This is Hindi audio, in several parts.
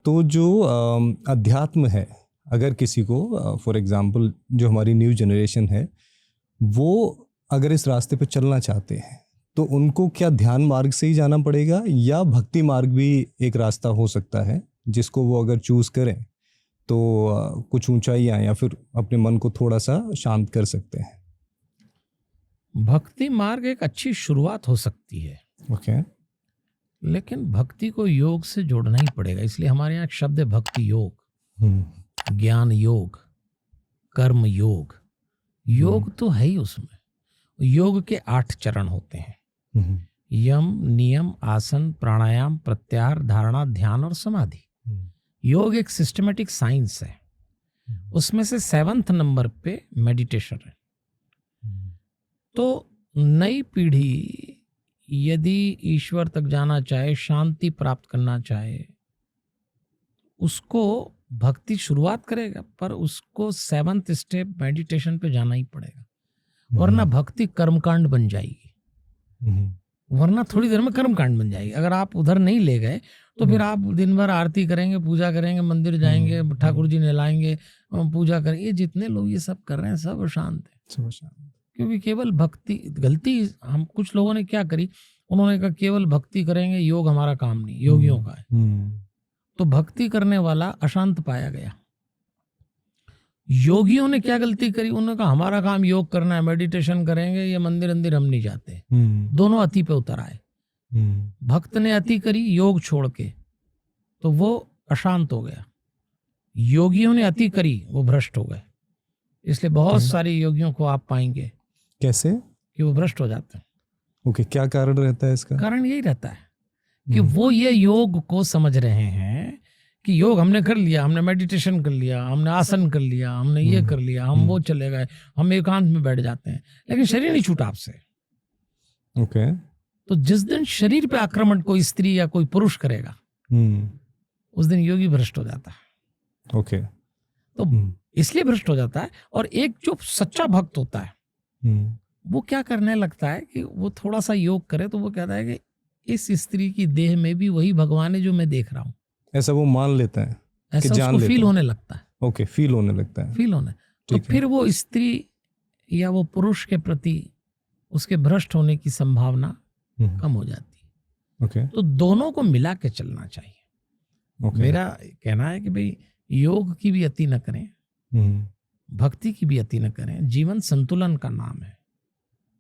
तो जो अध्यात्म है, अगर किसी को फॉर एग्जांपल जो हमारी न्यू जनरेशन है, वो अगर इस रास्ते पे चलना चाहते हैं तो उनको क्या ध्यान मार्ग से ही जाना पड़ेगा या भक्ति मार्ग भी एक रास्ता हो सकता है जिसको वो अगर चूज करें तो कुछ ऊंचाइयां या फिर अपने मन को थोड़ा सा शांत कर सकते हैं? भक्ति मार्ग एक अच्छी शुरुआत हो सकती है, ओके। लेकिन भक्ति को योग से जोड़ना ही पड़ेगा। इसलिए हमारे यहाँ एक शब्द है भक्ति योग, ज्ञान योग, कर्म योग। योग तो है ही उसमें। योग के 8 चरण होते हैं, यम, नियम, आसन, प्राणायाम, प्रत्याहार, धारणा, ध्यान और समाधि। योग एक सिस्टमेटिक साइंस है। उसमें से 7th नंबर पे मेडिटेशन है। तो नई पीढ़ी यदि ईश्वर तक जाना चाहे, शांति प्राप्त करना चाहे, उसको भक्ति शुरुआत करेगा, पर उसको 7th स्टेप मेडिटेशन पे जाना ही पड़ेगा, वरना भक्ति कर्मकांड बन जाएगी। वरना थोड़ी देर में कर्मकांड बन जाएगी। अगर आप उधर नहीं ले गए तो फिर आप दिन भर आरती करेंगे, पूजा करेंगे, मंदिर जाएंगे, ठाकुर जी नहलाएंगे, पूजा करेंगे। ये जितने लोग ये सब कर रहे हैं सब अशांत है, क्योंकि केवल भक्ति गलती हम कुछ लोगों ने क्या करी, उन्होंने कहा केवल भक्ति करेंगे, योग हमारा काम नहीं, योगियों का है। तो भक्ति करने वाला अशांत पाया गया। योगियों ने क्या गलती करी, उन्होंने कहा हमारा काम योग करना है, मेडिटेशन करेंगे, ये मंदिर अंदिर हम नहीं जाते। दोनों अति पे उतर आए। भक्त ने अति करी योग छोड़ के, तो वो अशांत हो गया। योगियों ने अति करी, वो भ्रष्ट हो गए। इसलिए बहुत सारे योगियों को आप पाएंगे कैसे कि वो भ्रष्ट हो जाते हैं। ओके, क्या कारण रहता है इसका? कारण यही रहता है कि वो ये योग को समझ रहे हैं कि योग हमने कर लिया, हमने मेडिटेशन कर लिया, हमने आसन कर लिया, हमने ये कर लिया, हम वो चले गए, हम एकांत में बैठ जाते हैं, लेकिन शरीर नहीं छूटा आपसे। ओके। तो जिस दिन शरीर पे आक्रमण कोई स्त्री या कोई पुरुष करेगा, उस दिन योगी भ्रष्ट हो जाता है। ओके। तो इसलिए भ्रष्ट हो जाता है। और एक जो सच्चा भक्त होता है वो क्या करने लगता है कि वो थोड़ा सा योग करे तो वो कहता है कि इस स्त्री की देह में भी वही भगवान है जो मैं देख रहा हूँ। ऐसा वो मान लेता है, ऐसा उसको फील होने लगता है। ओके, फील होने लगता है, फील होने। तो फिर वो स्त्री या वो पुरुष के प्रति उसके भ्रष्ट होने की संभावना कम हो जाती है। ओके। तो दोनों को मिला के चलना चाहिए। मेरा कहना है कि भाई योग की भी अति न करें, भक्ति की भी अति न करें। जीवन संतुलन का नाम है।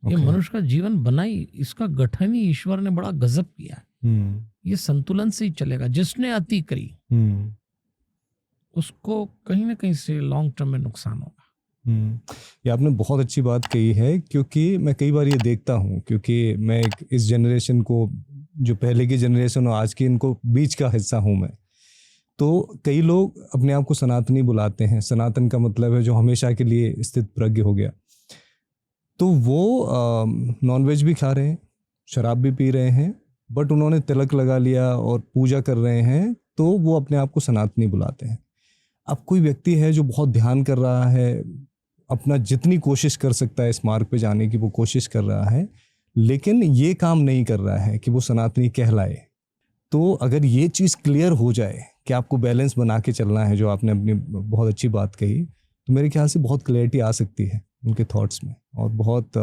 ये मनुष्य का जीवन बनाई, इसका गठन ही ईश्वर ने बड़ा गजब किया है। ये संतुलन से ही चलेगा। जिसने अति करी उसको कहीं ना कहीं से लॉन्ग टर्म में नुकसान होगा। ये आपने बहुत अच्छी बात कही है, क्योंकि मैं कई बार ये देखता हूँ, क्योंकि मैं इस जनरेशन को, जो पहले की जनरेशन और आज की, इनको बीच का हिस्सा हूँ मैं। तो कई लोग अपने आप को सनातनी बुलाते हैं। सनातन का मतलब है जो हमेशा के लिए स्थित प्रज्ञ हो गया। तो वो नॉनवेज भी खा रहे हैं, शराब भी पी रहे हैं, बट उन्होंने तिलक लगा लिया और पूजा कर रहे हैं, तो वो अपने आप को सनातनी बुलाते हैं। अब कोई व्यक्ति है जो बहुत ध्यान कर रहा है, अपना जितनी कोशिश कर सकता है इस मार्ग पे जाने की वो कोशिश कर रहा है, लेकिन ये काम नहीं कर रहा है कि वो सनातनी कहलाए। तो अगर ये चीज़ क्लियर हो जाए कि आपको बैलेंस बना के चलना है, जो आपने अपनी बहुत अच्छी बात कही, तो मेरे ख्याल से बहुत क्लैरिटी आ सकती है उनके थॉट्स में। और बहुत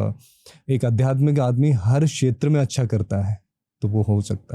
एक आध्यात्मिक आदमी हर क्षेत्र में अच्छा करता है, तो वो हो सकता है।